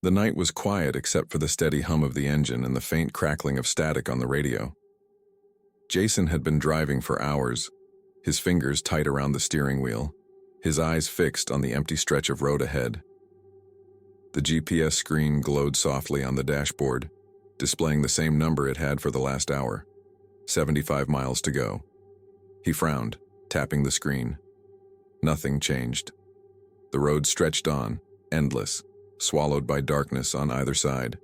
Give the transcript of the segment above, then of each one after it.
The night was quiet except for the steady hum of the engine and the faint crackling of static on the radio. Jason had been driving for hours, his fingers tight around the steering wheel, his eyes fixed on the empty stretch of road ahead. The GPS screen glowed softly on the dashboard, displaying the same number it had for the last hour, 75 miles to go. He frowned, tapping the screen. Nothing changed. The road stretched on, endless, swallowed by darkness on either side.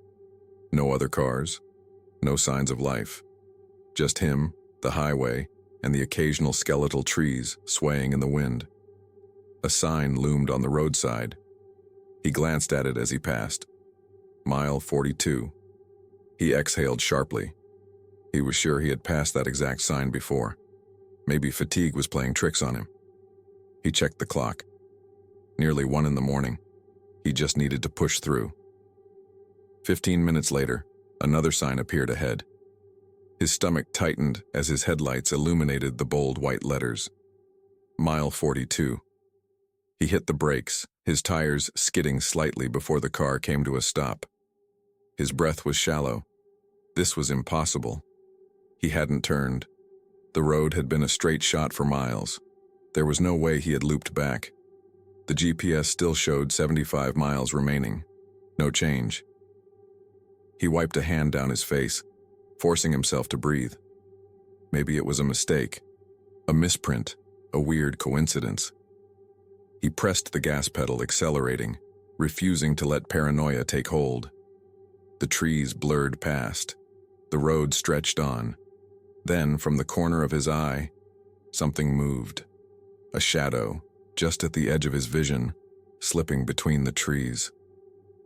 No other cars, no signs of life. Just him, the highway, and the occasional skeletal trees swaying in the wind. A sign loomed on the roadside. He glanced at it as he passed. Mile 42. He exhaled sharply. He was sure he had passed that exact sign before. Maybe fatigue was playing tricks on him. He checked the clock. Nearly 1 in the morning. He just needed to push through. 15 minutes later, another sign appeared ahead. His stomach tightened as his headlights illuminated the bold white letters. Mile 42. He hit the brakes, his tires skidding slightly before the car came to a stop. His breath was shallow. This was impossible. He hadn't turned. The road had been a straight shot for miles. There was no way he had looped back. The GPS still showed 75 miles remaining. No change. He wiped a hand down his face, forcing himself to breathe. Maybe it was a mistake, a misprint, a weird coincidence. He pressed the gas pedal, accelerating, refusing to let paranoia take hold. The trees blurred past. The road stretched on. Then, from the corner of his eye, something moved. A shadow, just at the edge of his vision, slipping between the trees.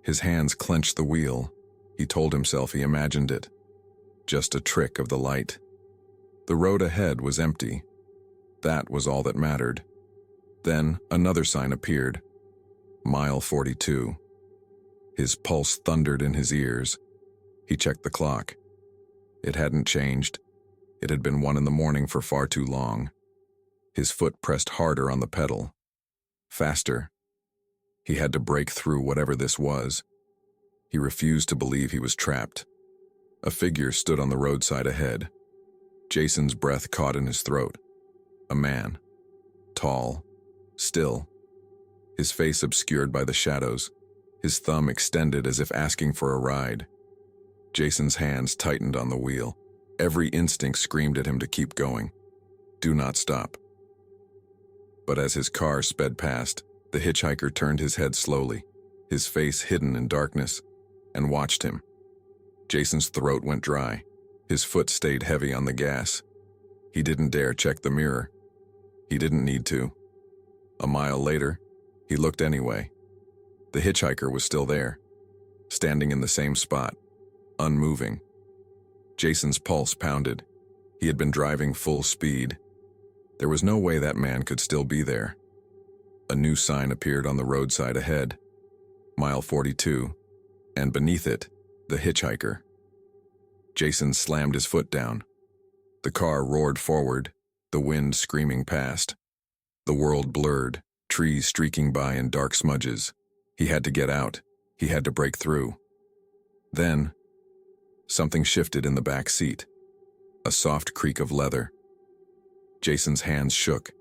His hands clenched the wheel. He told himself he imagined it. Just a trick of the light. The road ahead was empty. That was all that mattered. Then another sign appeared. Mile 42. His pulse thundered in his ears. He checked the clock. It hadn't changed. It had been 1 in the morning for far too long. His foot pressed harder on the pedal. Faster. He had to break through whatever this was. He refused to believe he was trapped. A figure stood on the roadside ahead. Jason's breath caught in his throat. A man. Tall. Still. His face obscured by the shadows. His thumb extended as if asking for a ride. Jason's hands tightened on the wheel. Every instinct screamed at him to keep going. Do not stop. But as his car sped past, the hitchhiker turned his head slowly, his face hidden in darkness, and watched him. Jason's throat went dry. His foot stayed heavy on the gas. He didn't dare check the mirror. He didn't need to. A mile later, he looked anyway. The hitchhiker was still there, standing in the same spot, unmoving. Jason's pulse pounded. He had been driving full speed. There was no way that man could still be there. A new sign appeared on the roadside ahead. Mile 42, and beneath it, the hitchhiker. Jason slammed his foot down. The car roared forward, the wind screaming past. The world blurred, trees streaking by in dark smudges. He had to get out. He had to break through. Then, something shifted in the back seat. A soft creak of leather. Jason's hands shook.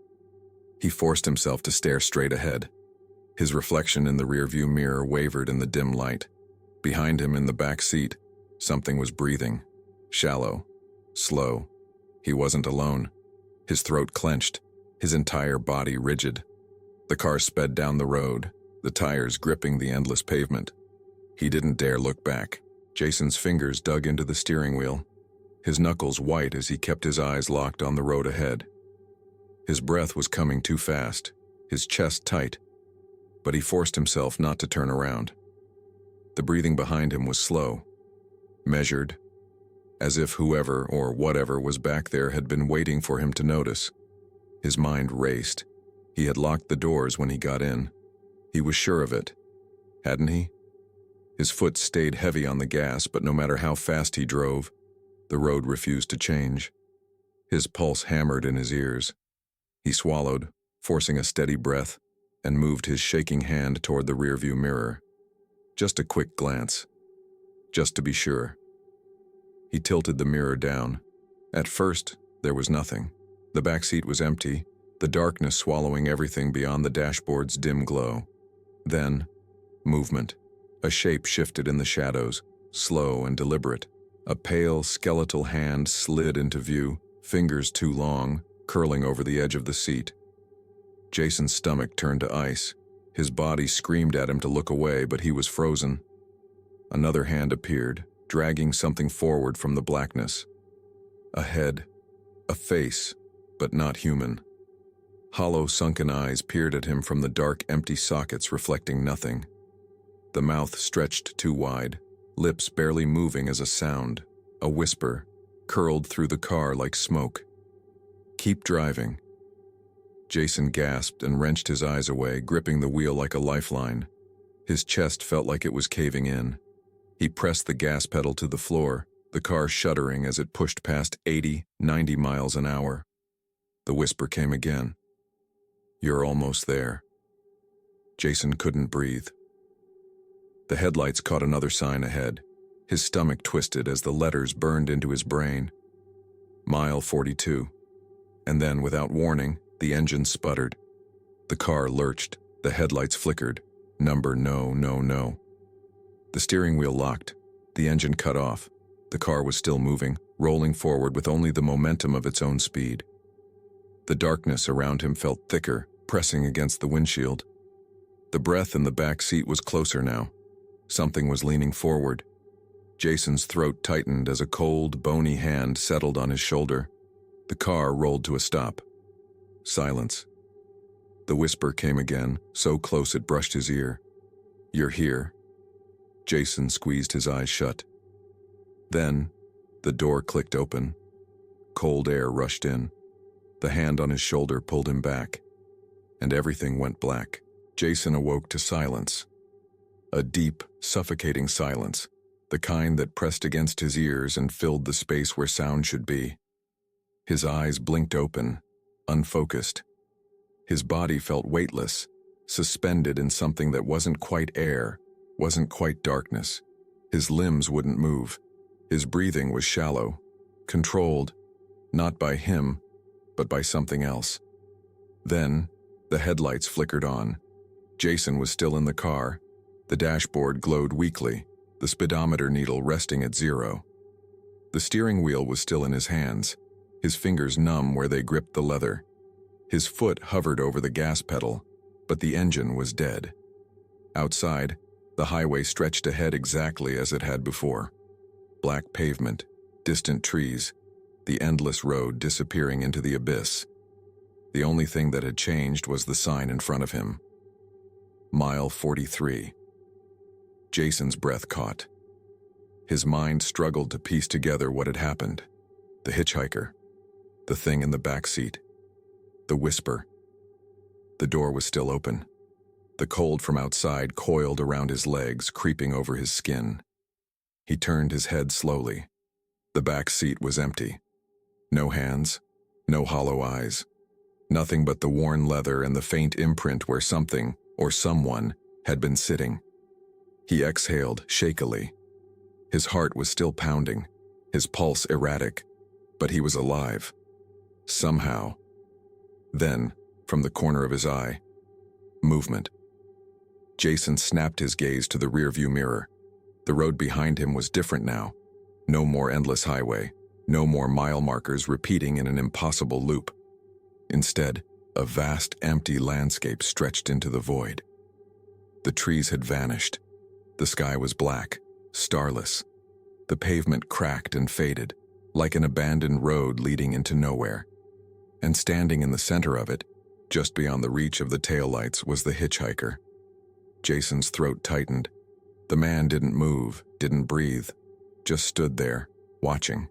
He forced himself to stare straight ahead. His reflection in the rearview mirror wavered in the dim light. Behind him in the back seat, something was breathing. Shallow. Slow. He wasn't alone. His throat clenched, his entire body rigid. The car sped down the road, the tires gripping the endless pavement. He didn't dare look back. Jason's fingers dug into the steering wheel, his knuckles white as he kept his eyes locked on the road ahead. His breath was coming too fast, his chest tight, but he forced himself not to turn around. The breathing behind him was slow, measured, as if whoever or whatever was back there had been waiting for him to notice. His mind raced. He had locked the doors when he got in. He was sure of it, hadn't he? His foot stayed heavy on the gas, but no matter how fast he drove, the road refused to change. His pulse hammered in his ears. He swallowed, forcing a steady breath, and moved his shaking hand toward the rearview mirror. Just a quick glance. Just to be sure. He tilted the mirror down. At first, there was nothing. The back seat was empty, the darkness swallowing everything beyond the dashboard's dim glow. Then, movement. A shape shifted in the shadows, slow and deliberate. A pale, skeletal hand slid into view, fingers too long, curling over the edge of the seat. Jason's stomach turned to ice. His body screamed at him to look away, but he was frozen. Another hand appeared, dragging something forward from the blackness. A head, a face, but not human. Hollow, sunken eyes peered at him from the dark, empty sockets reflecting nothing. The mouth stretched too wide, lips barely moving as a sound. A whisper curled through the car like smoke. "Keep driving." Jason gasped and wrenched his eyes away, gripping the wheel like a lifeline. His chest felt like it was caving in. He pressed the gas pedal to the floor, the car shuddering as it pushed past 80, 90 miles an hour. The whisper came again. "You're almost there." Jason couldn't breathe. The headlights caught another sign ahead. His stomach twisted as the letters burned into his brain. Mile 42. And then, without warning, the engine sputtered. The car lurched. The headlights flickered. Number no, no, no. The steering wheel locked. The engine cut off. The car was still moving, rolling forward with only the momentum of its own speed. The darkness around him felt thicker, pressing against the windshield. The breath in the back seat was closer now. Something was leaning forward. Jason's throat tightened as a cold, bony hand settled on his shoulder. The car rolled to a stop. Silence. The whisper came again, so close it brushed his ear. "You're here." Jason squeezed his eyes shut. Then, the door clicked open. Cold air rushed in. The hand on his shoulder pulled him back, and everything went black. Jason awoke to silence. A deep, suffocating silence, the kind that pressed against his ears and filled the space where sound should be. His eyes blinked open, unfocused. His body felt weightless, suspended in something that wasn't quite air, wasn't quite darkness. His limbs wouldn't move. His breathing was shallow, controlled, not by him, but by something else. Then, the headlights flickered on. Jason was still in the car. The dashboard glowed weakly, the speedometer needle resting at 0. The steering wheel was still in his hands, his fingers numb where they gripped the leather. His foot hovered over the gas pedal, but the engine was dead. Outside, the highway stretched ahead exactly as it had before. Black pavement, distant trees, the endless road disappearing into the abyss. The only thing that had changed was the sign in front of him. Mile 43. Jason's breath caught. His mind struggled to piece together what had happened. The hitchhiker. The thing in the back seat. The whisper. The door was still open. The cold from outside coiled around his legs, creeping over his skin. He turned his head slowly. The back seat was empty. No hands, no hollow eyes. Nothing but the worn leather and the faint imprint where something, or someone, had been sitting. He exhaled shakily. His heart was still pounding, his pulse erratic, but he was alive. Somehow. Then, from the corner of his eye, movement. Jason snapped his gaze to the rearview mirror. The road behind him was different now. No more endless highway, no more mile markers repeating in an impossible loop. Instead, a vast, empty landscape stretched into the void. The trees had vanished. The sky was black, starless. The pavement cracked and faded, like an abandoned road leading into nowhere. And standing in the center of it, just beyond the reach of the taillights, was the hitchhiker. Jason's throat tightened. The man didn't move, didn't breathe, just stood there, watching.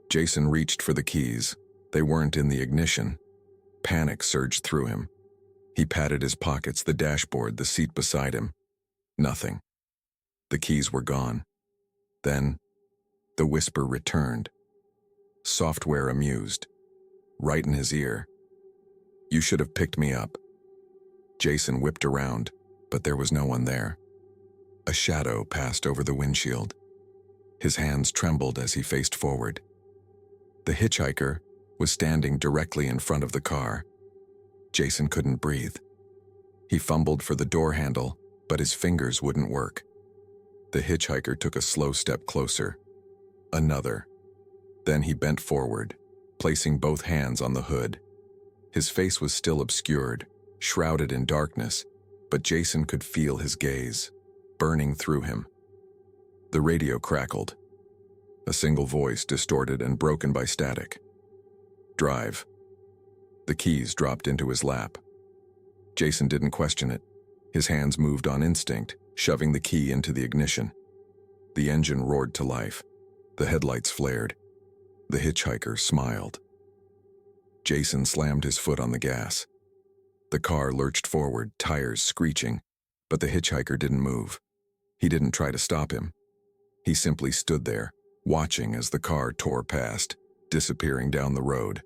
Jason reached for the keys. They weren't in the ignition. Panic surged through him. He patted his pockets, the dashboard, the seat beside him. Nothing. The keys were gone. Then, the whisper returned. Software amused. Right in his ear. "You should have picked me up." Jason whipped around, but there was no one there. A shadow passed over the windshield. His hands trembled as he faced forward. The hitchhiker was standing directly in front of the car. Jason couldn't breathe. He fumbled for the door handle, but his fingers wouldn't work. The hitchhiker took a slow step closer. Another. Then he bent forward, placing both hands on the hood. His face was still obscured, shrouded in darkness, but Jason could feel his gaze, burning through him. The radio crackled. A single voice, distorted and broken by static. Drive. The keys dropped into his lap. Jason didn't question it. His hands moved on instinct, shoving the key into the ignition. The engine roared to life. The headlights flared. The hitchhiker smiled. Jason slammed his foot on the gas. The car lurched forward, tires screeching, but the hitchhiker didn't move. He didn't try to stop him. He simply stood there, watching as the car tore past, disappearing down the road.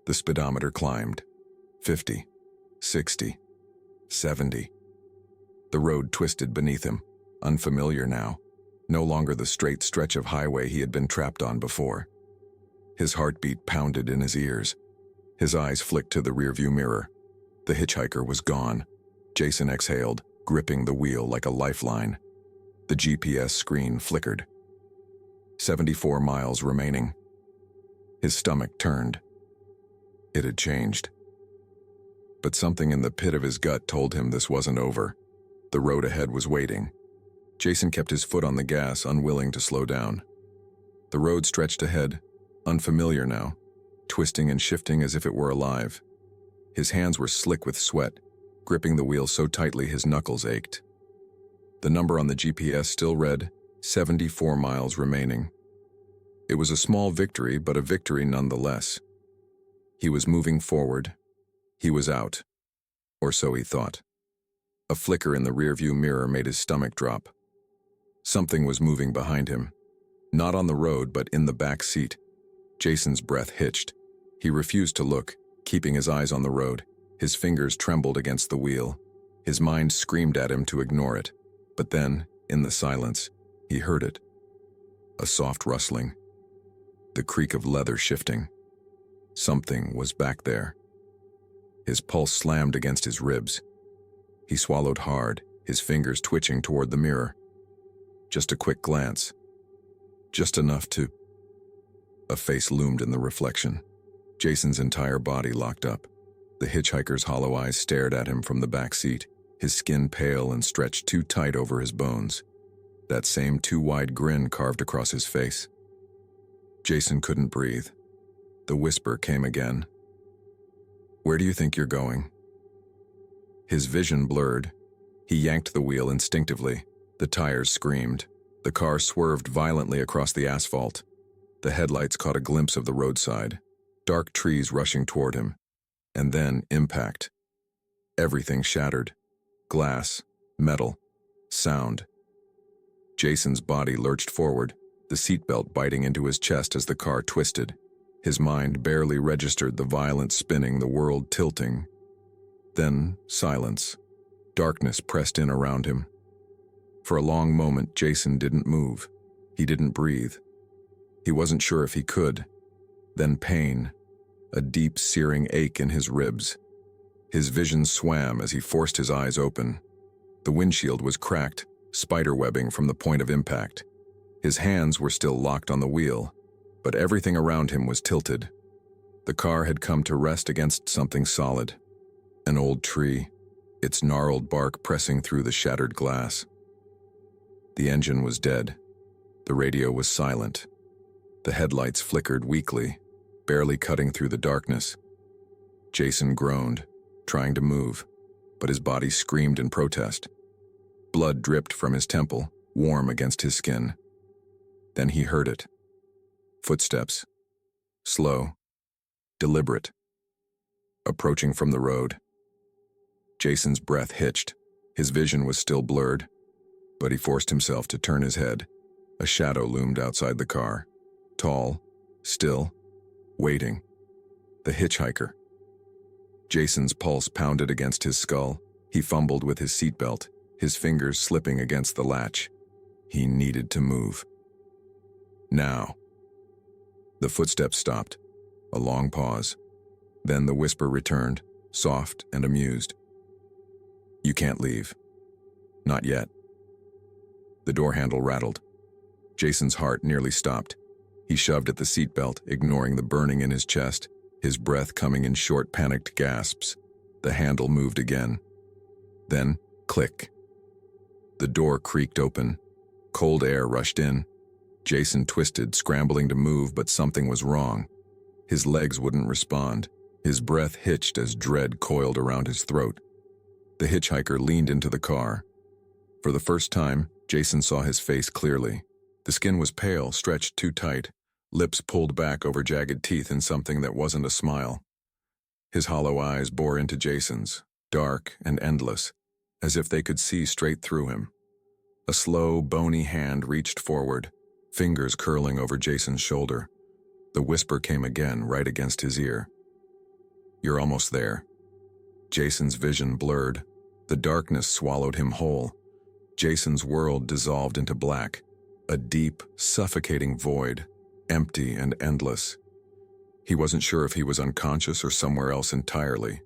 The speedometer climbed. 50, 60, 70. The road twisted beneath him, unfamiliar now, no longer the straight stretch of highway he had been trapped on before. His heartbeat pounded in his ears. His eyes flicked to the rearview mirror. The hitchhiker was gone. Jason exhaled, gripping the wheel like a lifeline. The GPS screen flickered. 74 miles remaining. His stomach turned. It had changed. But something in the pit of his gut told him this wasn't over. The road ahead was waiting. Jason kept his foot on the gas, unwilling to slow down. The road stretched ahead, unfamiliar now, twisting and shifting as if it were alive. His hands were slick with sweat, gripping the wheel so tightly his knuckles ached. The number on the GPS still read 74 miles remaining. It was a small victory, but a victory nonetheless. He was moving forward. He was out. Or so he thought. A flicker in the rearview mirror made his stomach drop. Something was moving behind him. Not on the road, but in the back seat. Jason's breath hitched. He refused to look, keeping his eyes on the road. His fingers trembled against the wheel. His mind screamed at him to ignore it. But then, in the silence, he heard it. A soft rustling. The creak of leather shifting. Something was back there. His pulse slammed against his ribs. He swallowed hard, his fingers twitching toward the mirror. Just a quick glance. Just enough to... A face loomed in the reflection. Jason's entire body locked up. The hitchhiker's hollow eyes stared at him from the back seat, his skin pale and stretched too tight over his bones. That same too-wide grin carved across his face. Jason couldn't breathe. The whisper came again. "Where do you think you're going?" His vision blurred. He yanked the wheel instinctively. The tires screamed. The car swerved violently across the asphalt. The headlights caught a glimpse of the roadside, dark trees rushing toward him. And then impact. Everything shattered. Glass, metal, sound. Jason's body lurched forward, the seatbelt biting into his chest as the car twisted. His mind barely registered the violent spinning, the world tilting. Then silence. Darkness pressed in around him. For a long moment, Jason didn't move. He didn't breathe. He wasn't sure if he could. Then pain, a deep, searing ache in his ribs. His vision swam as he forced his eyes open. The windshield was cracked, spiderwebbing from the point of impact. His hands were still locked on the wheel, but everything around him was tilted. The car had come to rest against something solid. An old tree, its gnarled bark pressing through the shattered glass. The engine was dead. The radio was silent. The headlights flickered weakly, barely cutting through the darkness. Jason groaned, trying to move, but his body screamed in protest. Blood dripped from his temple, warm against his skin. Then he heard it. Footsteps. Slow. Deliberate. Approaching from the road. Jason's breath hitched. His vision was still blurred, but he forced himself to turn his head. A shadow loomed outside the car. Tall, still, waiting. The hitchhiker. Jason's pulse pounded against his skull. He fumbled with his seatbelt, his fingers slipping against the latch. He needed to move. Now. The footsteps stopped. A long pause. Then the whisper returned, soft and amused. "You can't leave. Not yet." The door handle rattled. Jason's heart nearly stopped. He shoved at the seatbelt, ignoring the burning in his chest, his breath coming in short, panicked gasps. The handle moved again. Then, click. The door creaked open. Cold air rushed in. Jason twisted, scrambling to move, but something was wrong. His legs wouldn't respond. His breath hitched as dread coiled around his throat. The hitchhiker leaned into the car. For the first time, Jason saw his face clearly. The skin was pale, stretched too tight, lips pulled back over jagged teeth in something that wasn't a smile. His hollow eyes bore into Jason's, dark and endless, as if they could see straight through him. A slow, bony hand reached forward, fingers curling over Jason's shoulder. The whisper came again, right against his ear. "You're almost there." Jason's vision blurred. The darkness swallowed him whole. Jason's world dissolved into black, a deep, suffocating void, empty and endless. He wasn't sure if he was unconscious or somewhere else entirely.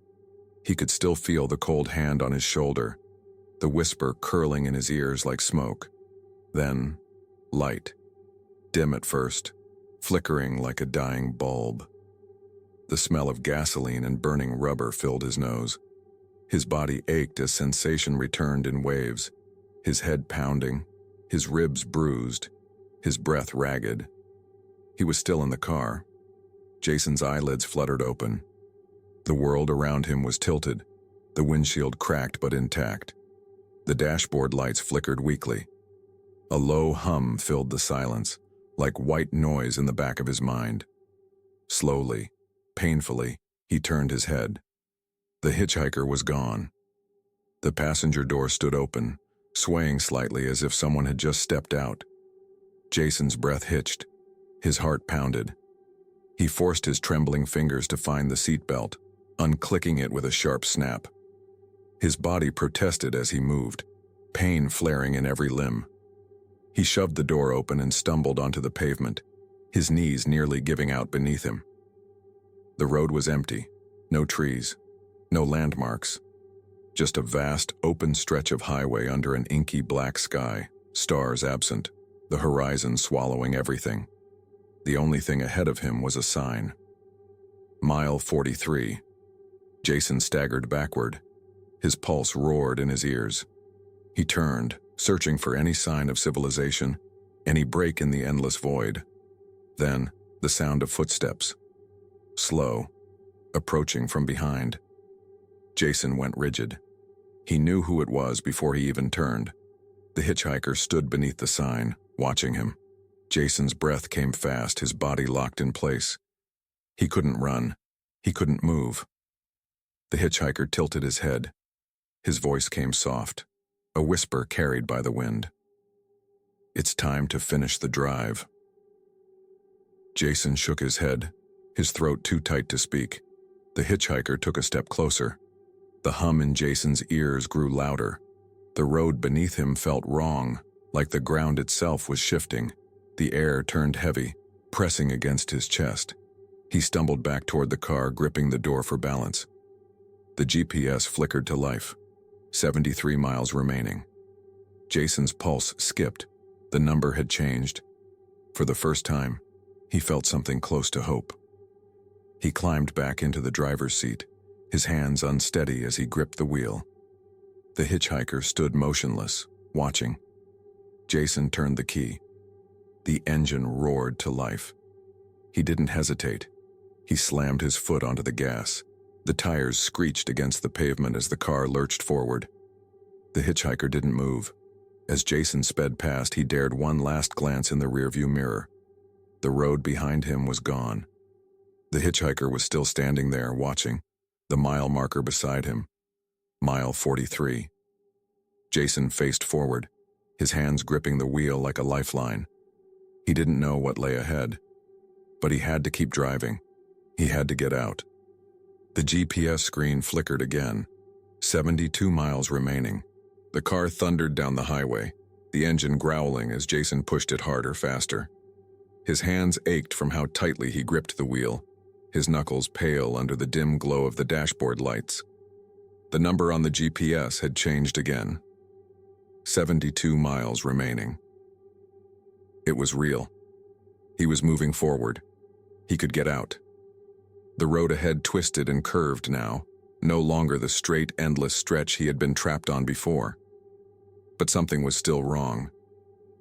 He could still feel the cold hand on his shoulder, the whisper curling in his ears like smoke. Then, light. Dim at first, flickering like a dying bulb. The smell of gasoline and burning rubber filled his nose. His body ached as sensation returned in waves, his head pounding, his ribs bruised, his breath ragged. He was still in the car. Jason's eyelids fluttered open. The world around him was tilted, the windshield cracked but intact. The dashboard lights flickered weakly. A low hum filled the silence, like white noise in the back of his mind. Slowly, painfully, he turned his head. The hitchhiker was gone. The passenger door stood open, swaying slightly as if someone had just stepped out. Jason's breath hitched. His heart pounded. He forced his trembling fingers to find the seatbelt, unclicking it with a sharp snap. His body protested as he moved, pain flaring in every limb. He shoved the door open and stumbled onto the pavement, his knees nearly giving out beneath him. The road was empty, no trees, no landmarks, just a vast, open stretch of highway under an inky black sky, stars absent, the horizon swallowing everything. The only thing ahead of him was a sign. Mile 43. Jason staggered backward. His pulse roared in his ears. He turned, searching for any sign of civilization, any break in the endless void. Then, the sound of footsteps. Slow, approaching from behind. Jason went rigid. He knew who it was before he even turned. The hitchhiker stood beneath the sign, watching him. Jason's breath came fast, his body locked in place. He couldn't run. He couldn't move. The hitchhiker tilted his head. His voice came soft, a whisper carried by the wind. "It's time to finish the drive." Jason shook his head, his throat too tight to speak. The hitchhiker took a step closer. The hum in Jason's ears grew louder. The road beneath him felt wrong, like the ground itself was shifting. The air turned heavy, pressing against his chest. He stumbled back toward the car, gripping the door for balance. The GPS flickered to life. 73 miles remaining. Jason's pulse skipped. The number had changed. For the first time, he felt something close to hope. He climbed back into the driver's seat, his hands unsteady as he gripped the wheel. The hitchhiker stood motionless, watching. Jason turned the key. The engine roared to life. He didn't hesitate. He slammed his foot onto the gas. The tires screeched against the pavement as the car lurched forward. The hitchhiker didn't move. As Jason sped past, he dared one last glance in the rearview mirror. The road behind him was gone. The hitchhiker was still standing there, watching, the mile marker beside him. Mile 43. Jason faced forward, his hands gripping the wheel like a lifeline. He didn't know what lay ahead, but he had to keep driving. He had to get out. The GPS screen flickered again. 72 miles remaining. The car thundered down the highway, the engine growling as Jason pushed it harder, faster. His hands ached from how tightly he gripped the wheel, his knuckles pale under the dim glow of the dashboard lights. The number on the GPS had changed again. 72 miles remaining. It was real. He was moving forward. He could get out. The road ahead twisted and curved now, no longer the straight, endless stretch he had been trapped on before. But something was still wrong.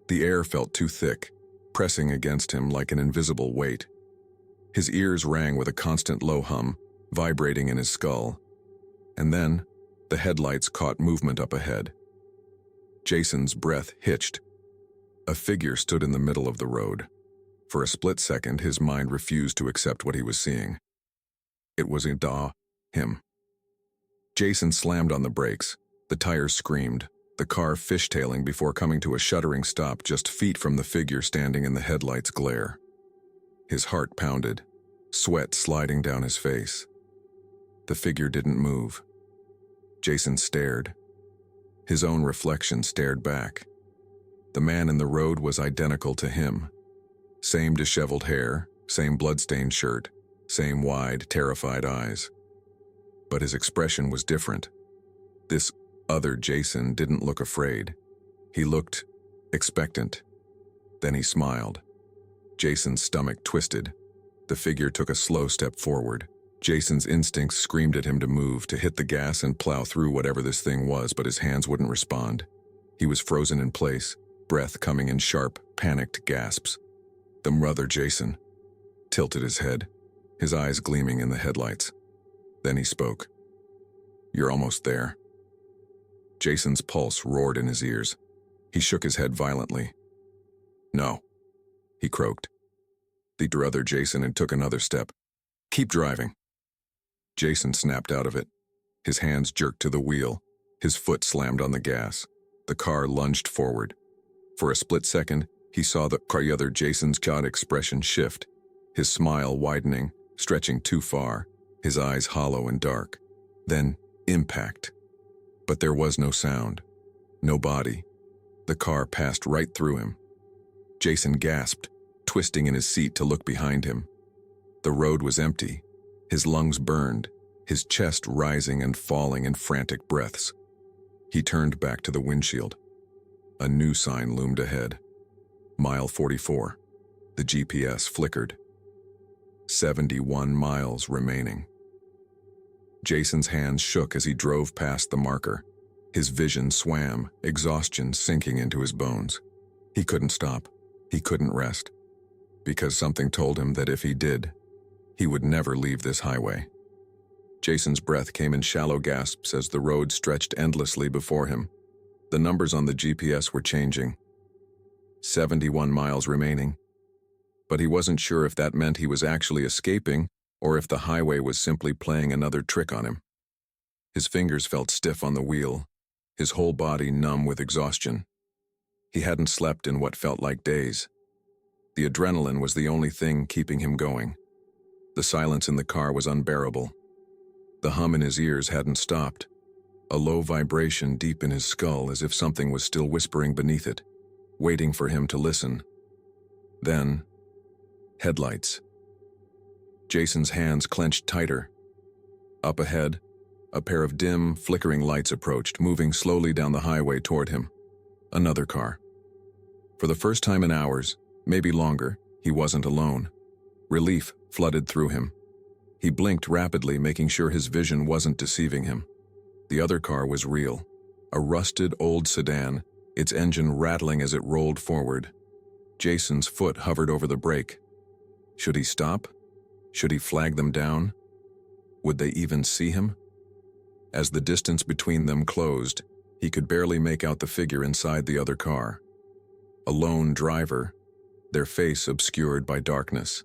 The air felt too thick, pressing against him like an invisible weight. His ears rang with a constant low hum, vibrating in his skull. And then, the headlights caught movement up ahead. Jason's breath hitched. A figure stood in the middle of the road. For a split second, his mind refused to accept what he was seeing. It was him. Jason slammed on the brakes. The tires screamed, the car fishtailing before coming to a shuddering stop just feet from the figure standing in the headlights' glare. His heart pounded, sweat sliding down his face. The figure didn't move. Jason stared. His own reflection stared back. The man in the road was identical to him. Same disheveled hair, same bloodstained shirt, same wide, terrified eyes. But his expression was different. This other Jason didn't look afraid. He looked expectant. Then he smiled. Jason's stomach twisted. The figure took a slow step forward. Jason's instincts screamed at him to move, to hit the gas and plow through whatever this thing was, but his hands wouldn't respond. He was frozen in place, breath coming in sharp, panicked gasps. The other Jason tilted his head, his eyes gleaming in the headlights. Then he spoke. "You're almost there." Jason's pulse roared in his ears. He shook his head violently. "No," he croaked. The other Jason and took another step. "Keep driving." Jason snapped out of it. His hands jerked to the wheel. His foot slammed on the gas. The car lunged forward. For a split second, he saw the other Jason's jaw expression shift, his smile widening, stretching too far, his eyes hollow and dark. Then, impact. But there was no sound, no body. The car passed right through him. Jason gasped, twisting in his seat to look behind him. The road was empty. His lungs burned, his chest rising and falling in frantic breaths. He turned back to the windshield. A new sign loomed ahead. Mile 44. The GPS flickered. 71 miles remaining. Jason's hands shook as he drove past the marker. His vision swam, exhaustion sinking into his bones. He couldn't stop. He couldn't rest. Because something told him that if he did, he would never leave this highway. Jason's breath came in shallow gasps as the road stretched endlessly before him. The numbers on the GPS were changing. 71 miles remaining. But he wasn't sure if that meant he was actually escaping or if the highway was simply playing another trick on him. His fingers felt stiff on the wheel, his whole body numb with exhaustion. He hadn't slept in what felt like days. The adrenaline was the only thing keeping him going. The silence in the car was unbearable. The hum in his ears hadn't stopped, a low vibration deep in his skull as if something was still whispering beneath it, waiting for him to listen. Then, headlights. Jason's hands clenched tighter. Up ahead, a pair of dim, flickering lights approached, moving slowly down the highway toward him. Another car. For the first time in hours, maybe longer, he wasn't alone. Relief flooded through him. He blinked rapidly, making sure his vision wasn't deceiving him. The other car was real. A rusted old sedan, its engine rattling as it rolled forward. Jason's foot hovered over the brake. Should he stop? Should he flag them down? Would they even see him? As the distance between them closed, he could barely make out the figure inside the other car. A lone driver, their face obscured by darkness.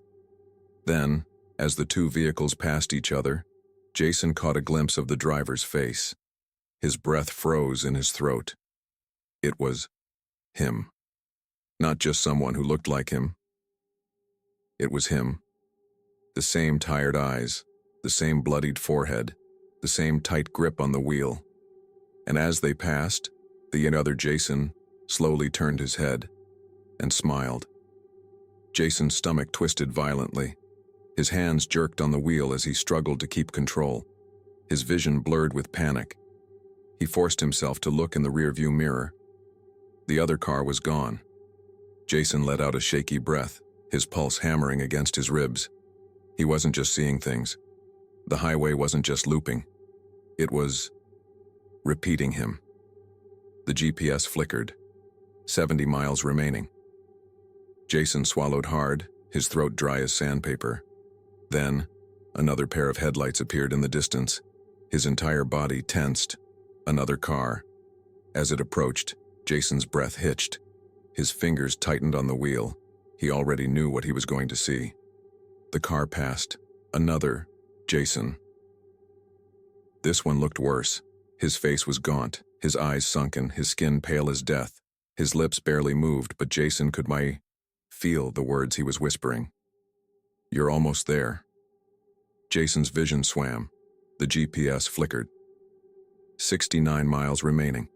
Then, as the two vehicles passed each other, Jason caught a glimpse of the driver's face. His breath froze in his throat. It was him. Not just someone who looked like him. It was him. The same tired eyes, the same bloodied forehead, the same tight grip on the wheel. And as they passed, The other Jason slowly turned his head and smiled. Jason's stomach twisted violently. His hands jerked on the wheel as he struggled to keep control. His vision blurred with panic. He forced himself to look in the rearview mirror. The other car was gone. Jason let out a shaky breath, his pulse hammering against his ribs. He wasn't just seeing things. The highway wasn't just looping. It was repeating him. The GPS flickered. 70 miles remaining. Jason swallowed hard, his throat dry as sandpaper. Then, another pair of headlights appeared in the distance. His entire body tensed. Another car. As it approached, Jason's breath hitched. His fingers tightened on the wheel. He already knew what he was going to see. The car passed. Another Jason. This one looked worse. His face was gaunt, his eyes sunken, his skin pale as death. His lips barely moved, but Jason could feel the words he was whispering. "You're almost there." Jason's vision swam. The GPS flickered. 69 miles remaining.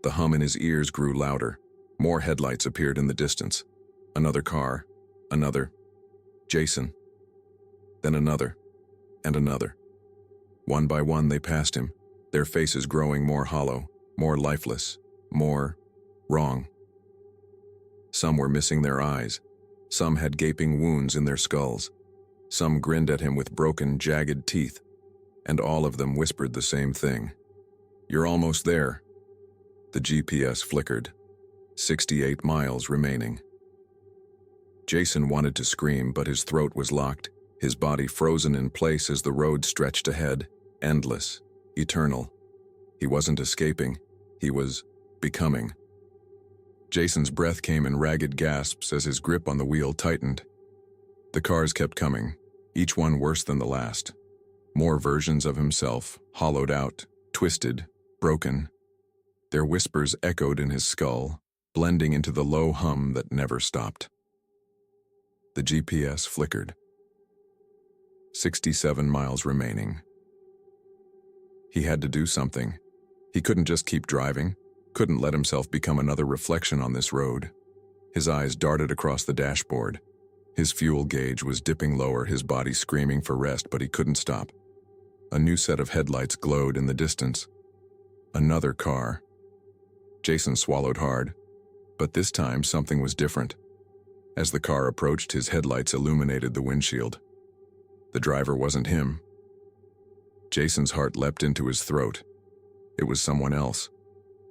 The hum in his ears grew louder. More headlights appeared in the distance. Another car. Another. Jason. Then another. And another. One by one they passed him, their faces growing more hollow, more lifeless, more wrong. Some were missing their eyes. Some had gaping wounds in their skulls. Some grinned at him with broken, jagged teeth. And all of them whispered the same thing. "You're almost there." The GPS flickered. 68 miles remaining. Jason wanted to scream, but his throat was locked, his body frozen in place as the road stretched ahead, endless, eternal. He wasn't escaping, he was becoming. Jason's breath came in ragged gasps as his grip on the wheel tightened. The cars kept coming, each one worse than the last. More versions of himself, hollowed out, twisted, broken. Their whispers echoed in his skull, blending into the low hum that never stopped. The GPS flickered. 67 miles remaining. He had to do something. He couldn't just keep driving, couldn't let himself become another reflection on this road. His eyes darted across the dashboard. His fuel gauge was dipping lower, his body screaming for rest, but he couldn't stop. A new set of headlights glowed in the distance. Another car. Jason swallowed hard, but this time something was different. As the car approached, his headlights illuminated the windshield. The driver wasn't him. Jason's heart leapt into his throat. It was someone else.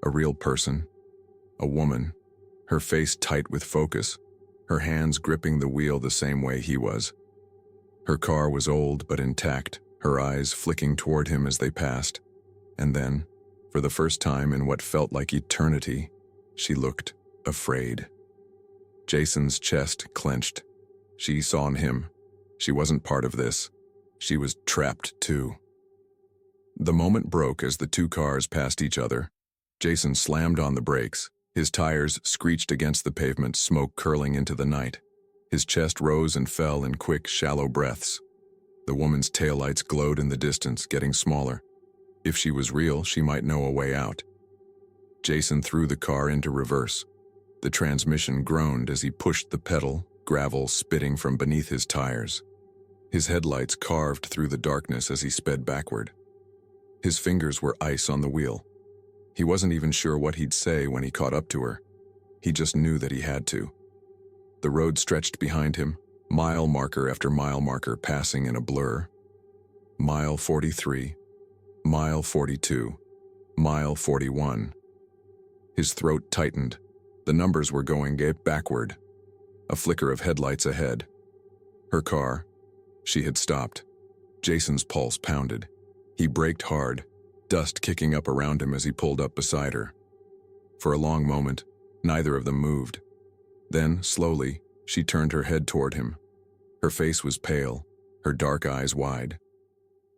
A real person. A woman. Her face tight with focus. Her hands gripping the wheel the same way he was. Her car was old but intact, her eyes flicking toward him as they passed. And then, for the first time in what felt like eternity, she looked afraid. Jason's chest clenched. She saw in him. She wasn't part of this. She was trapped too. The moment broke as the two cars passed each other. Jason slammed on the brakes. His tires screeched against the pavement, smoke curling into the night. His chest rose and fell in quick, shallow breaths. The woman's taillights glowed in the distance, getting smaller. If she was real, she might know a way out. Jason threw the car into reverse. The transmission groaned as he pushed the pedal, gravel spitting from beneath his tires. His headlights carved through the darkness as he sped backward. His fingers were ice on the wheel. He wasn't even sure what he'd say when he caught up to her. He just knew that he had to. The road stretched behind him, mile marker after mile marker passing in a blur. Mile 43, mile 42, mile 41. His throat tightened. The numbers were going backward. A flicker of headlights ahead. Her car. She had stopped. Jason's pulse pounded. He braked hard, dust kicking up around him as he pulled up beside her. For a long moment, neither of them moved. Then, slowly, she turned her head toward him. Her face was pale, her dark eyes wide.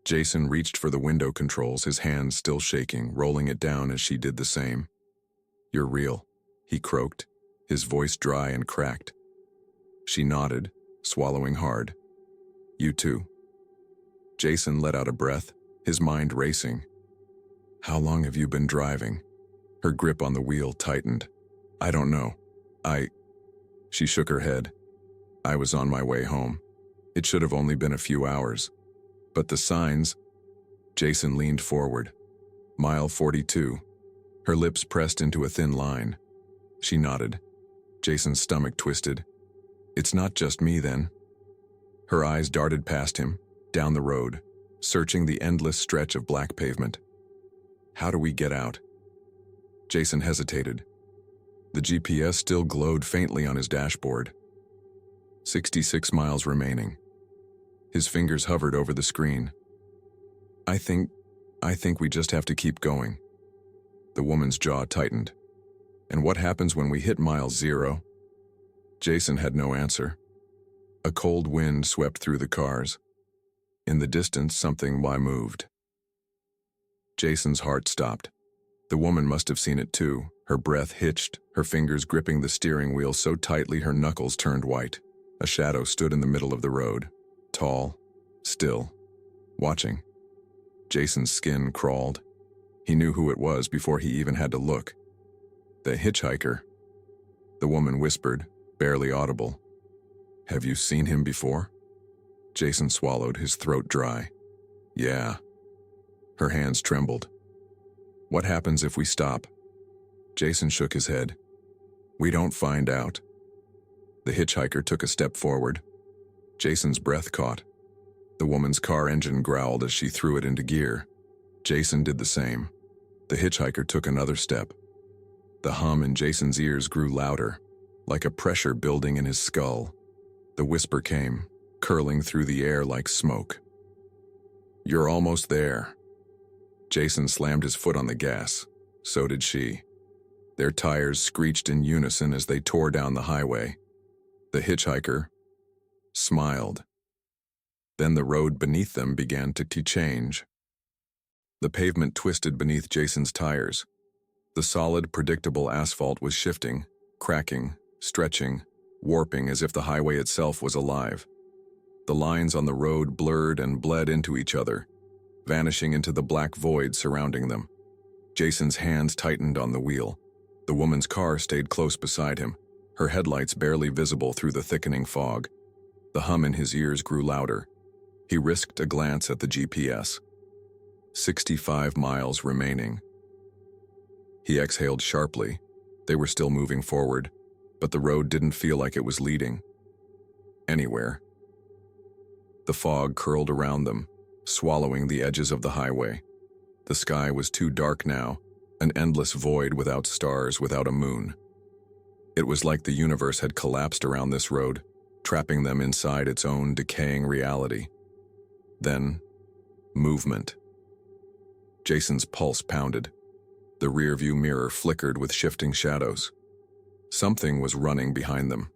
Jason reached for the window controls, his hands still shaking, rolling it down as she did the same. "You're real," he croaked, his voice dry and cracked. She nodded, swallowing hard. "You too." Jason let out a breath, his mind racing. "How long have you been driving?" Her grip on the wheel tightened. "I don't know. She shook her head. "I was on my way home. It should have only been a few hours. But the signs..." Jason leaned forward. "Mile 42. Her lips pressed into a thin line. She nodded. Jason's stomach twisted. "It's not just me, then." Her eyes darted past him, down the road, searching the endless stretch of black pavement. "How do we get out?" Jason hesitated. The GPS still glowed faintly on his dashboard. 66 miles remaining. His fingers hovered over the screen. I think we just have to keep going." The woman's jaw tightened. "And what happens when we hit mile 0? Jason had no answer. A cold wind swept through the cars. In the distance, something moved. Jason's heart stopped. The woman must have seen it too. Her breath hitched, her fingers gripping the steering wheel so tightly her knuckles turned white. A shadow stood in the middle of the road, tall, still, watching. Jason's skin crawled. He knew who it was before he even had to look. "The hitchhiker," the woman whispered, barely audible. "Have you seen him before?" Jason swallowed, his throat dry. "Yeah." Her hands trembled. "What happens if we stop?" Jason shook his head. "We don't find out." The hitchhiker took a step forward. Jason's breath caught. The woman's car engine growled as she threw it into gear. Jason did the same. The hitchhiker took another step. The hum in Jason's ears grew louder, like a pressure building in his skull. The whisper came, curling through the air like smoke. "You're almost there." Jason slammed his foot on the gas. So did she. Their tires screeched in unison as they tore down the highway. The hitchhiker smiled. Then the road beneath them began to change. The pavement twisted beneath Jason's tires. The solid, predictable asphalt was shifting, cracking, stretching, warping as if the highway itself was alive. The lines on the road blurred and bled into each other, vanishing into the black void surrounding them. Jason's hands tightened on the wheel. The woman's car stayed close beside him, her headlights barely visible through the thickening fog. The hum in his ears grew louder. He risked a glance at the GPS. 65 miles remaining. He exhaled sharply. They were still moving forward, but the road didn't feel like it was leading anywhere. The fog curled around them, swallowing the edges of the highway. The sky was too dark now, an endless void without stars, without a moon. It was like the universe had collapsed around this road, trapping them inside its own decaying reality. Then, movement. Jason's pulse pounded. The rearview mirror flickered with shifting shadows. Something was running behind them.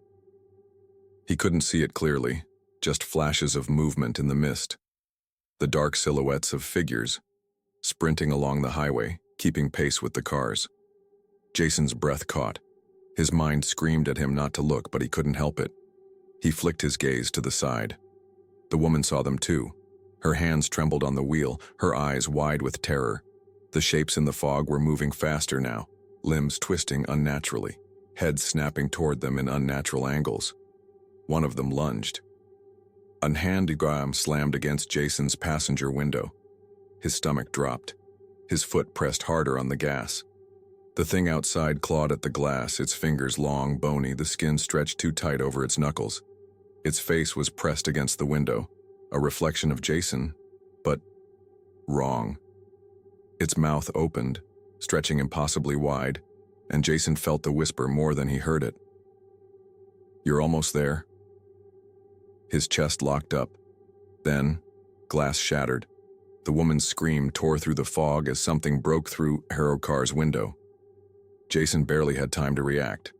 He couldn't see it clearly, just flashes of movement in the mist. The dark silhouettes of figures, sprinting along the highway, keeping pace with the cars. Jason's breath caught. His mind screamed at him not to look, but he couldn't help it. He flicked his gaze to the side. The woman saw them too. Her hands trembled on the wheel, her eyes wide with terror. The shapes in the fog were moving faster now, limbs twisting unnaturally, heads snapping toward them in unnatural angles. One of them lunged. A handgram slammed against Jason's passenger window. His stomach dropped. His foot pressed harder on the gas. The thing outside clawed at the glass, its fingers long, bony, the skin stretched too tight over its knuckles. Its face was pressed against the window, a reflection of Jason, but wrong. Its mouth opened, stretching impossibly wide, and Jason felt the whisper more than he heard it. "You're almost there." His chest locked up. Then, glass shattered. The woman's scream tore through the fog as something broke through her car's window. Jason barely had time to react.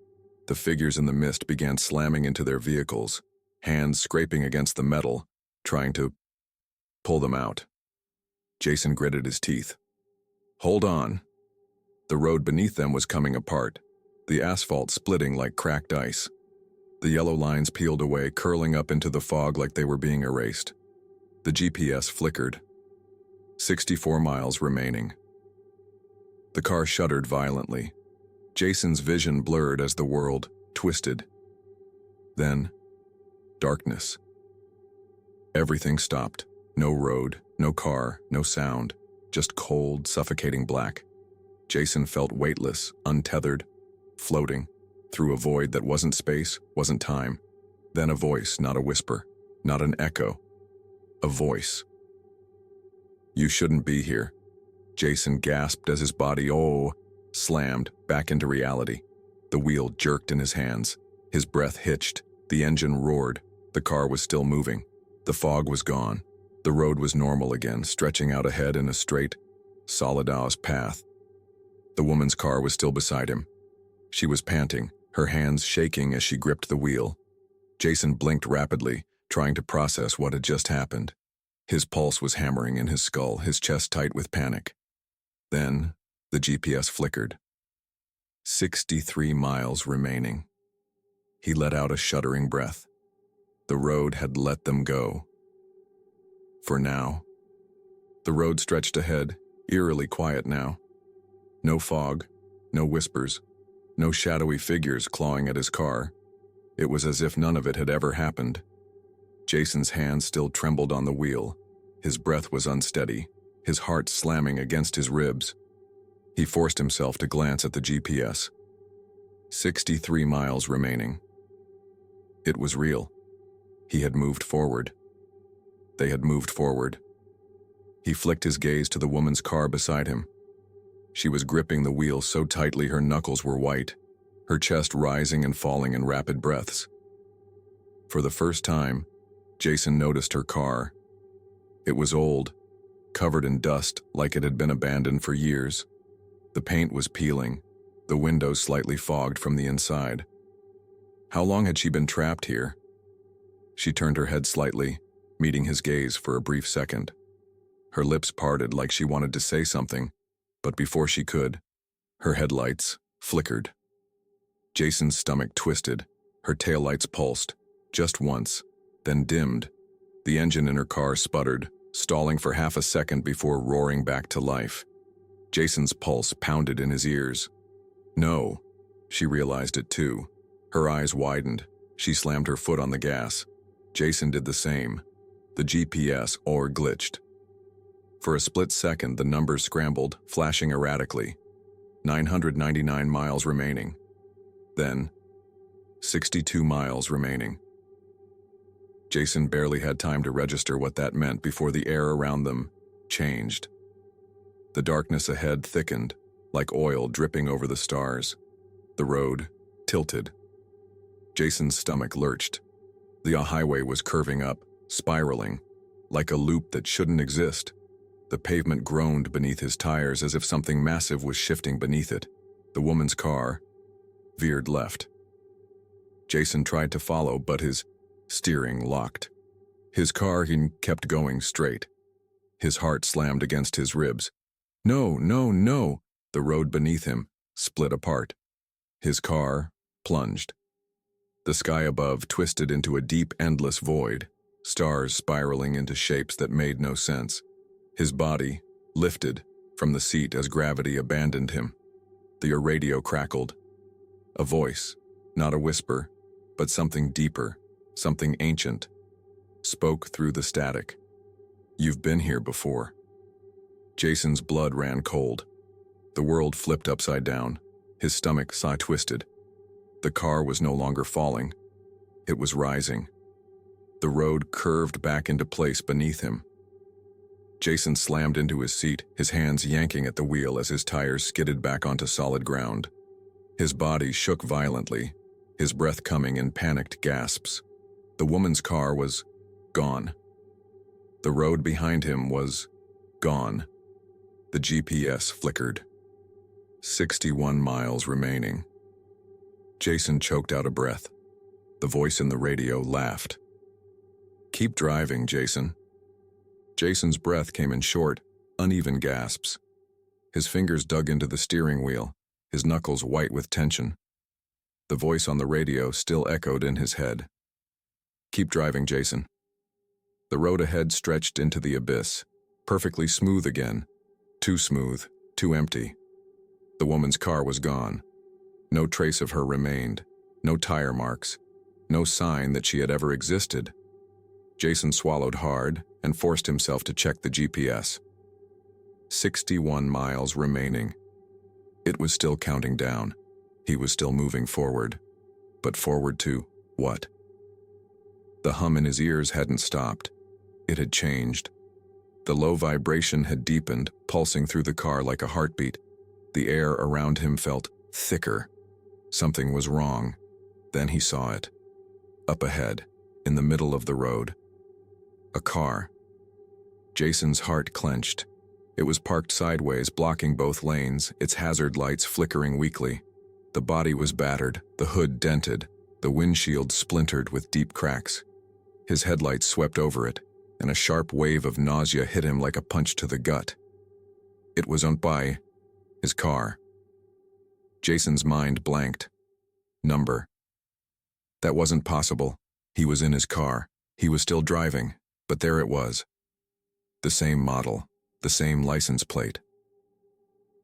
The figures in the mist began slamming into their vehicles, hands scraping against the metal, trying to pull them out. Jason gritted his teeth. "Hold on." The road beneath them was coming apart, the asphalt splitting like cracked ice. The yellow lines peeled away, curling up into the fog like they were being erased. The GPS flickered. 64 miles remaining. The car shuddered violently. Jason's vision blurred as the world twisted. Then, darkness. Everything stopped. No road, no car, no sound, just cold, suffocating black. Jason felt weightless, untethered, floating, through a void that wasn't space, wasn't time. Then a voice, not a whisper, not an echo. A voice. "You shouldn't be here." Jason gasped as his body, slammed back into reality. The wheel jerked in his hands. His breath hitched. The engine roared. The car was still moving. The fog was gone. The road was normal again, stretching out ahead in a straight, solid path. The woman's car was still beside him. She was panting, her hands shaking as she gripped the wheel. Jason blinked rapidly, trying to process what had just happened. His pulse was hammering in his skull, his chest tight with panic. Then, the GPS flickered. 63 miles remaining. He let out a shuddering breath. The road had let them go. For now. The road stretched ahead, eerily quiet now. No fog, no whispers, no shadowy figures clawing at his car. It was as if none of it had ever happened. Jason's hands still trembled on the wheel. His breath was unsteady, his heart slamming against his ribs. He forced himself to glance at the GPS. 63 miles remaining. It was real. He had moved forward. They had moved forward. He flicked his gaze to the woman's car beside him. She was gripping the wheel so tightly her knuckles were white, her chest rising and falling in rapid breaths. For the first time, Jason noticed her car. It was old, covered in dust like it had been abandoned for years. The paint was peeling, the windows slightly fogged from the inside. How long had she been trapped here? She turned her head slightly, meeting his gaze for a brief second. Her lips parted like she wanted to say something, but before she could, her headlights flickered. Jason's stomach twisted, her taillights pulsed, just once, then dimmed. The engine in her car sputtered, stalling for half a second before roaring back to life. Jason's pulse pounded in his ears. No, she realized it too. Her eyes widened. She slammed her foot on the gas. Jason did the same. The GPS glitched. For a split second, the numbers scrambled, flashing erratically. 999 miles remaining. Then, 62 miles remaining. Jason barely had time to register what that meant before the air around them changed. The darkness ahead thickened, like oil dripping over the stars. The road tilted. Jason's stomach lurched. The highway was curving up, spiraling, like a loop that shouldn't exist. The pavement groaned beneath his tires as if something massive was shifting beneath it. The woman's car veered left. Jason tried to follow, but his steering locked. His car kept going straight. His heart slammed against his ribs. No, no, no! The road beneath him split apart. His car plunged. The sky above twisted into a deep, endless void, stars spiraling into shapes that made no sense. His body lifted from the seat as gravity abandoned him. The radio crackled. A voice, not a whisper, but something deeper, something ancient, spoke through the static. "You've been here before." Jason's blood ran cold. The world flipped upside down. His stomach twisted. The car was no longer falling. It was rising. The road curved back into place beneath him. Jason slammed into his seat, his hands yanking at the wheel as his tires skidded back onto solid ground. His body shook violently, his breath coming in panicked gasps. The woman's car was gone. The road behind him was gone. The GPS flickered. 61 miles remaining. Jason choked out a breath. The voice in the radio laughed. "Keep driving, Jason." Jason's breath came in short, uneven gasps. His fingers dug into the steering wheel, his knuckles white with tension. The voice on the radio still echoed in his head. "Keep driving, Jason." The road ahead stretched into the abyss, perfectly smooth again. Too smooth, too empty. The woman's car was gone. No trace of her remained, no tire marks, no sign that she had ever existed. Jason swallowed hard and forced himself to check the GPS. 61 miles remaining. It was still counting down. He was still moving forward. But forward to what? The hum in his ears hadn't stopped. It had changed. The low vibration had deepened, pulsing through the car like a heartbeat. The air around him felt thicker. Something was wrong. Then he saw it. Up ahead, in the middle of the road. A car. Jason's heart clenched. It was parked sideways, blocking both lanes, its hazard lights flickering weakly. The body was battered, the hood dented, the windshield splintered with deep cracks. His headlights swept over it, and a sharp wave of nausea hit him like a punch to the gut. It was owned by his car. Jason's mind blanked. Number. That wasn't possible. He was in his car. He was still driving, but there it was. The same model, the same license plate.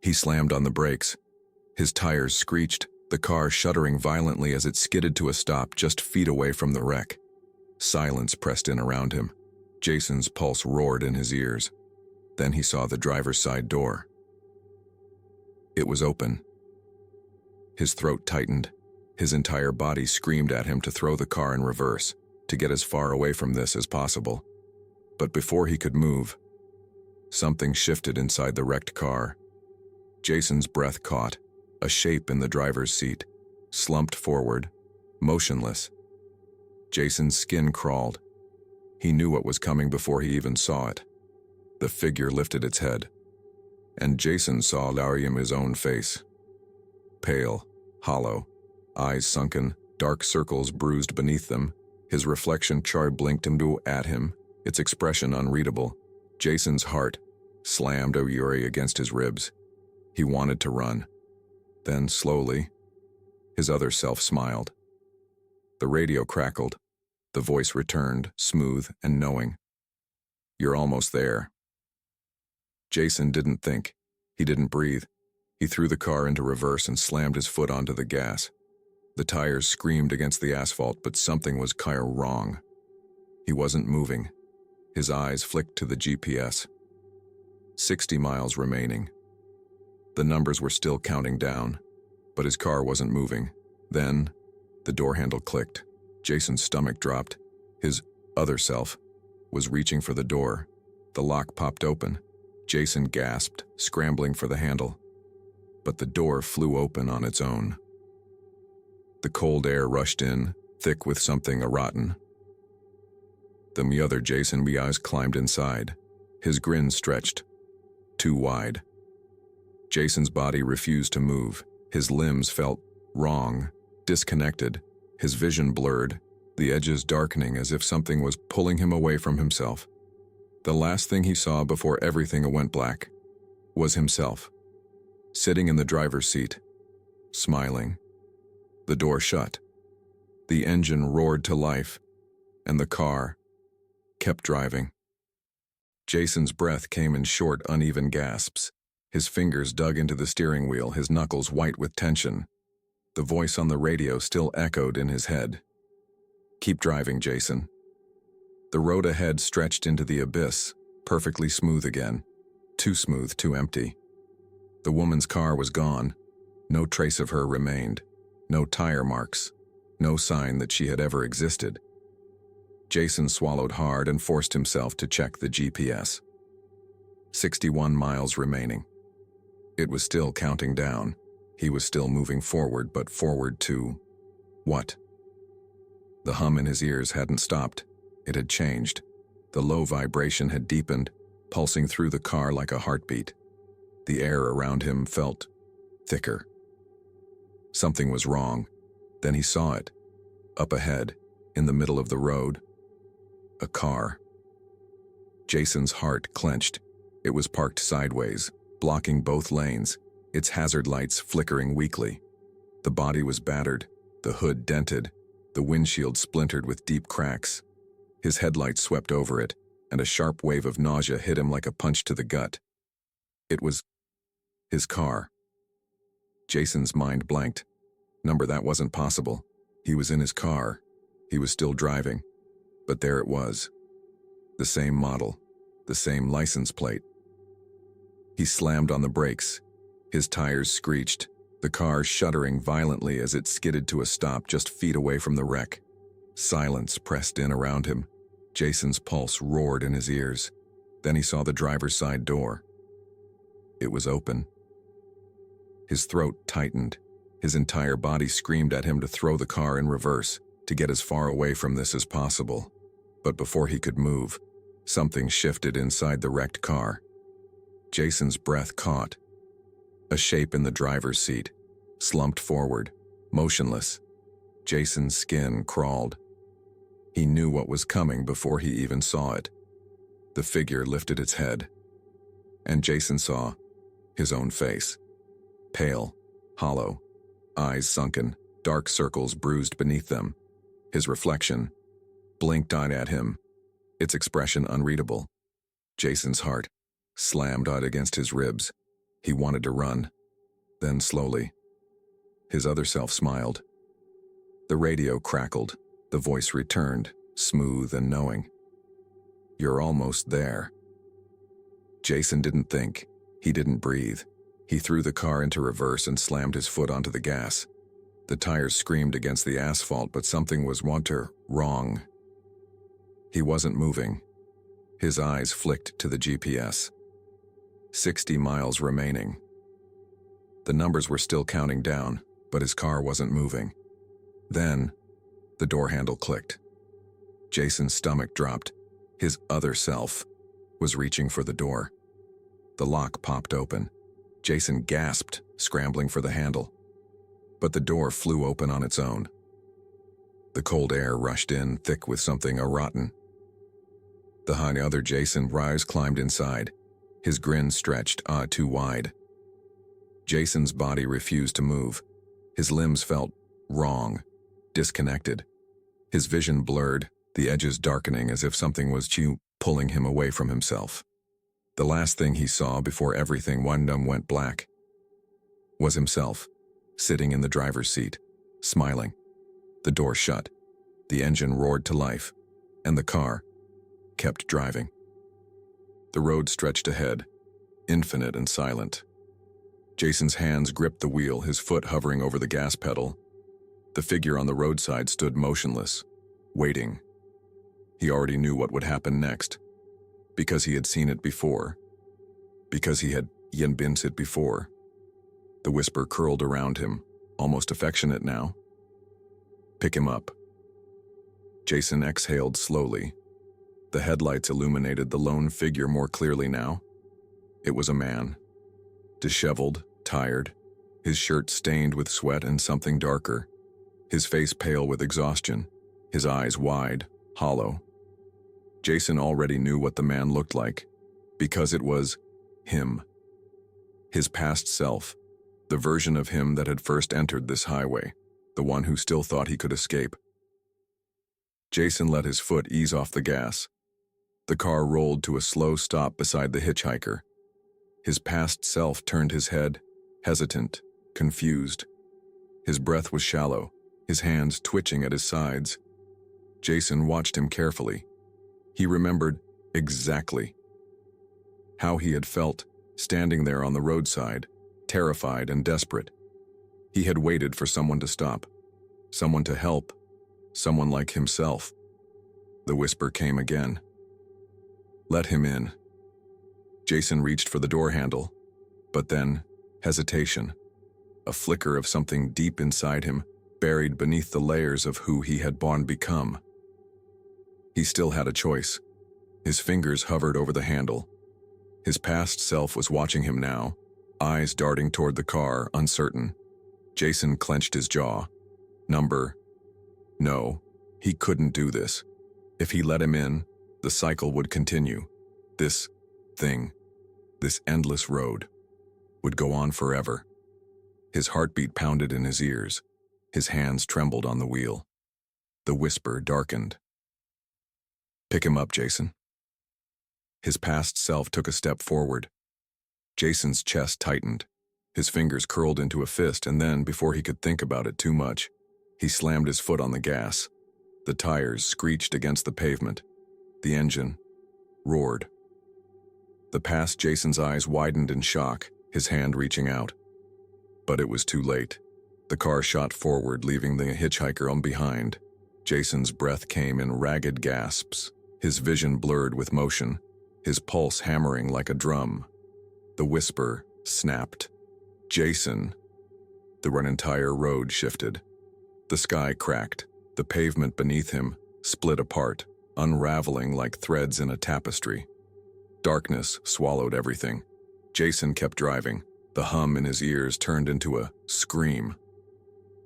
He slammed on the brakes. His tires screeched, the car shuddering violently as it skidded to a stop just feet away from the wreck. Silence pressed in around him. Jason's pulse roared in his ears. Then he saw the driver's side door. It was open. His throat tightened. His entire body screamed at him to throw the car in reverse, to get as far away from this as possible. But before he could move, something shifted inside the wrecked car. Jason's breath caught, a shape in the driver's seat, slumped forward, motionless. Jason's skin crawled. He knew what was coming before he even saw it. The figure lifted its head, and Jason saw Lariam's own face. Pale, hollow, eyes sunken, dark circles bruised beneath them. His reflection blinked at him, its expression unreadable. Jason's heart slammed eerie against his ribs. He wanted to run. Then, slowly, his other self smiled. The radio crackled. The voice returned, smooth and knowing. You're almost there. Jason didn't think. He didn't breathe. He threw the car into reverse and slammed his foot onto the gas. The tires screamed against the asphalt, but something was wrong. He wasn't moving. His eyes flicked to the GPS. 60 miles remaining. The numbers were still counting down, but his car wasn't moving. Then, the door handle clicked. Jason's stomach dropped. His other self was reaching for the door. The lock popped open. Jason gasped, scrambling for the handle. But the door flew open on its own. The cold air rushed in, thick with something rotten. The other Jason eyes climbed inside. His grin stretched, too wide. Jason's body refused to move. His limbs felt wrong, disconnected. His vision blurred, the edges darkening as if something was pulling him away from himself. The last thing he saw before everything went black was himself, sitting in the driver's seat, smiling. The door shut. The engine roared to life, and the car kept driving. Jason's breath came in short, uneven gasps. His fingers dug into the steering wheel, his knuckles white with tension. The voice on the radio still echoed in his head. Keep driving, Jason. The road ahead stretched into the abyss, perfectly smooth again. Too smooth, too empty. The woman's car was gone. No trace of her remained. No tire marks. No sign that she had ever existed. Jason swallowed hard and forced himself to check the GPS. 61 miles remaining. It was still counting down. He was still moving forward, but forward to what? The hum in his ears hadn't stopped. It had changed. The low vibration had deepened, pulsing through the car like a heartbeat. The air around him felt thicker. Something was wrong. Then he saw it. Up ahead, in the middle of the road, a car. Jason's heart clenched. It was parked sideways, blocking both lanes, its hazard lights flickering weakly. The body was battered, the hood dented, the windshield splintered with deep cracks. His headlights swept over it, and a sharp wave of nausea hit him like a punch to the gut. It was his car. Jason's mind blanked. That wasn't possible. He was in his car. He was still driving. But there it was. The same model. The same license plate. He slammed on the brakes. His tires screeched, the car shuddering violently as it skidded to a stop just feet away from the wreck. Silence pressed in around him. Jason's pulse roared in his ears. Then he saw the driver's side door. It was open. His throat tightened. His entire body screamed at him to throw the car in reverse, to get as far away from this as possible. But before he could move, something shifted inside the wrecked car. Jason's breath caught. A shape in the driver's seat, slumped forward, motionless. Jason's skin crawled. He knew what was coming before he even saw it. The figure lifted its head, and Jason saw his own face. Pale, hollow, eyes sunken, dark circles bruised beneath them. His reflection blinked-eyed at him, its expression unreadable. Jason's heart slammed out against his ribs. He wanted to run. Then slowly, his other self smiled. The radio crackled. The voice returned, smooth and knowing. "You're almost there." Jason didn't think. He didn't breathe. He threw the car into reverse and slammed his foot onto the gas. The tires screamed against the asphalt, but something was wrong. He wasn't moving. His eyes flicked to the GPS. 60 miles remaining. The numbers were still counting down, but his car wasn't moving. Then, the door handle clicked. Jason's stomach dropped. His other self was reaching for the door. The lock popped open. Jason gasped, scrambling for the handle. But the door flew open on its own. The cold air rushed in, thick with something rotten. The other Jason climbed inside. His grin stretched too wide. Jason's body refused to move. His limbs felt wrong, disconnected. His vision blurred, the edges darkening as if something was pulling him away from himself. The last thing he saw before everything went black was himself, sitting in the driver's seat, smiling. The door shut, the engine roared to life, and the car kept driving. The road stretched ahead, infinite and silent. Jason's hands gripped the wheel, his foot hovering over the gas pedal. The figure on the roadside stood motionless, waiting. He already knew what would happen next, because he had seen it before, because he had been it before. The whisper curled around him, almost affectionate now. "Pick him up." Jason exhaled slowly. The headlights illuminated the lone figure more clearly now. It was a man. Disheveled, tired, his shirt stained with sweat and something darker, his face pale with exhaustion, his eyes wide, hollow. Jason already knew what the man looked like, because it was him. His past self, the version of him that had first entered this highway, the one who still thought he could escape. Jason let his foot ease off the gas. The car rolled to a slow stop beside the hitchhiker. His past self turned his head, hesitant, confused. His breath was shallow, his hands twitching at his sides. Jason watched him carefully. He remembered exactly how he had felt, standing there on the roadside, terrified and desperate. He had waited for someone to stop, someone to help, someone like himself. The whisper came again. "Let him in." Jason reached for the door handle, but then, hesitation. A flicker of something deep inside him, buried beneath the layers of who he had become. He still had a choice. His fingers hovered over the handle. His past self was watching him now, eyes darting toward the car, uncertain. Jason clenched his jaw. No, he couldn't do this. If he let him in, the cycle would continue. This thing, this endless road, would go on forever. His heartbeat pounded in his ears. His hands trembled on the wheel. The whisper darkened. "Pick him up, Jason." His past self took a step forward. Jason's chest tightened. His fingers curled into a fist, and then, before he could think about it too much, he slammed his foot on the gas. The tires screeched against the pavement. The engine roared. The past Jason's eyes widened in shock, his hand reaching out. But it was too late. The car shot forward, leaving the hitchhiker on behind. Jason's breath came in ragged gasps, his vision blurred with motion, his pulse hammering like a drum. The whisper snapped. Jason. The entire road shifted. The sky cracked. The pavement beneath him split apart, unraveling like threads in a tapestry. Darkness swallowed everything. Jason kept driving. The hum in his ears turned into a scream.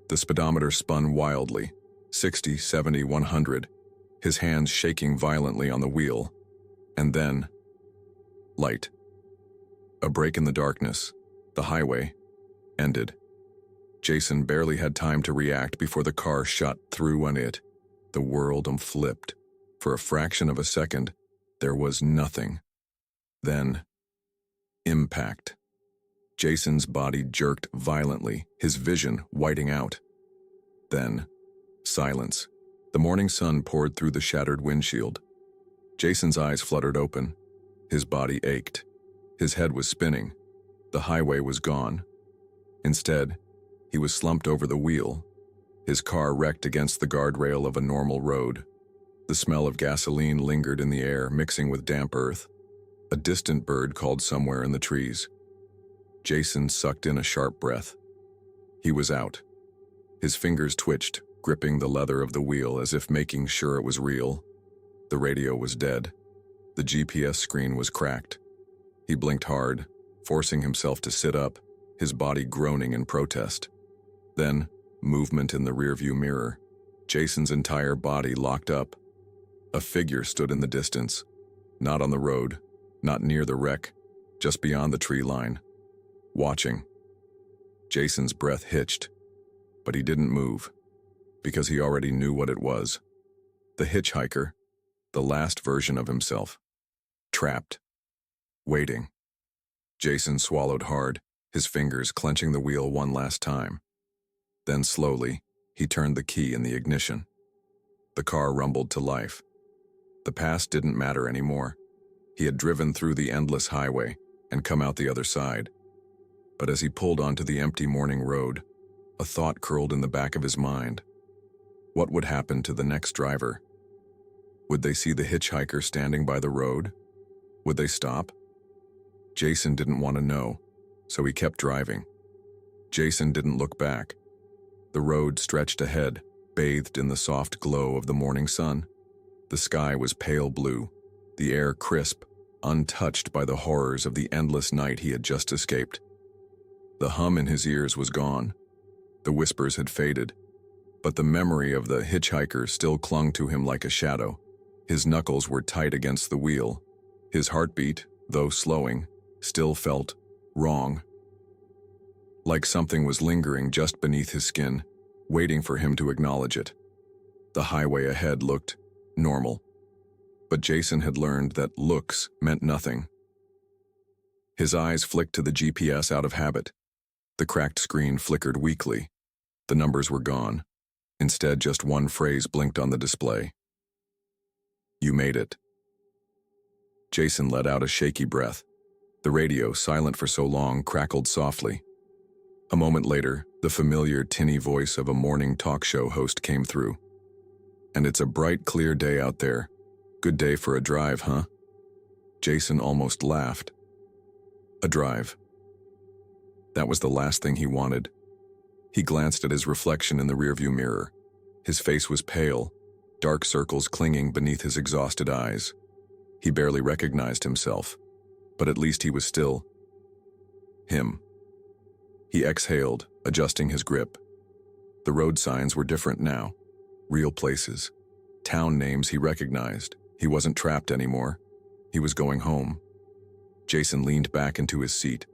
The speedometer spun wildly, 60, 70, 100, his hands shaking violently on the wheel. And then, light. A break in the darkness. The highway ended. Jason barely had time to react before the car shot through on it. The world flipped. For a fraction of a second, there was nothing. Then, impact. Jason's body jerked violently, his vision whiting out. Then, silence. The morning sun poured through the shattered windshield. Jason's eyes fluttered open. His body ached. His head was spinning. The highway was gone. Instead, he was slumped over the wheel. His car wrecked against the guardrail of a normal road. The smell of gasoline lingered in the air, mixing with damp earth. A distant bird called somewhere in the trees. Jason sucked in a sharp breath. He was out. His fingers twitched, gripping the leather of the wheel as if making sure it was real. The radio was dead. The GPS screen was cracked. He blinked hard, forcing himself to sit up, his body groaning in protest. Then, movement in the rearview mirror. Jason's entire body locked up. A figure stood in the distance, not on the road, not near the wreck, just beyond the tree line, watching. Jason's breath hitched, but he didn't move, because he already knew what it was. The hitchhiker, the last version of himself. Trapped. Waiting. Jason swallowed hard, his fingers clenching the wheel one last time. Then slowly, he turned the key in the ignition. The car rumbled to life. The past didn't matter anymore. He had driven through the endless highway and come out the other side. But as he pulled onto the empty morning road, a thought curled in the back of his mind. What would happen to the next driver? Would they see the hitchhiker standing by the road? Would they stop? Jason didn't want to know, so he kept driving. Jason didn't look back. The road stretched ahead, bathed in the soft glow of the morning sun. The sky was pale blue, the air crisp, untouched by the horrors of the endless night he had just escaped. The hum in his ears was gone. The whispers had faded, but the memory of the hitchhiker still clung to him like a shadow. His knuckles were tight against the wheel. His heartbeat, though slowing, still felt wrong. Like something was lingering just beneath his skin, waiting for him to acknowledge it. The highway ahead looked normal, but Jason had learned that looks meant nothing. His eyes flicked to the GPS out of habit. The cracked screen flickered weakly. The numbers were gone. Instead, just one phrase blinked on the display. "You made it." Jason let out a shaky breath. The radio, silent for so long, crackled softly. A moment later, the familiar tinny voice of a morning talk show host came through. "And it's a bright, clear day out there. Good day for a drive, huh?" Jason almost laughed. A drive. That was the last thing he wanted. He glanced at his reflection in the rearview mirror. His face was pale, dark circles clinging beneath his exhausted eyes. He barely recognized himself, but at least he was still him. He exhaled, adjusting his grip. The road signs were different now. Real places. Town names he recognized. He wasn't trapped anymore. He was going home. Jason leaned back into his seat,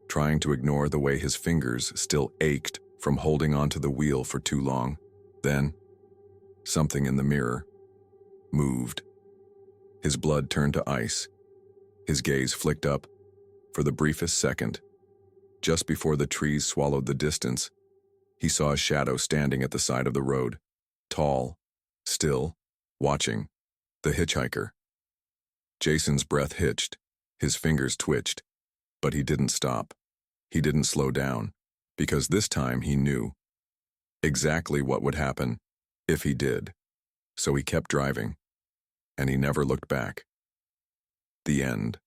trying to ignore the way his fingers still ached from holding onto the wheel for too long. Then, something in the mirror moved. His blood turned to ice. His gaze flicked up. For the briefest second, Just before the trees swallowed the distance, he saw a shadow standing at the side of the road, tall, still, watching, the hitchhiker. Jason's breath hitched, his fingers twitched, but he didn't stop. He didn't slow down, because this time he knew exactly what would happen if he did. So he kept driving, and he never looked back. The end.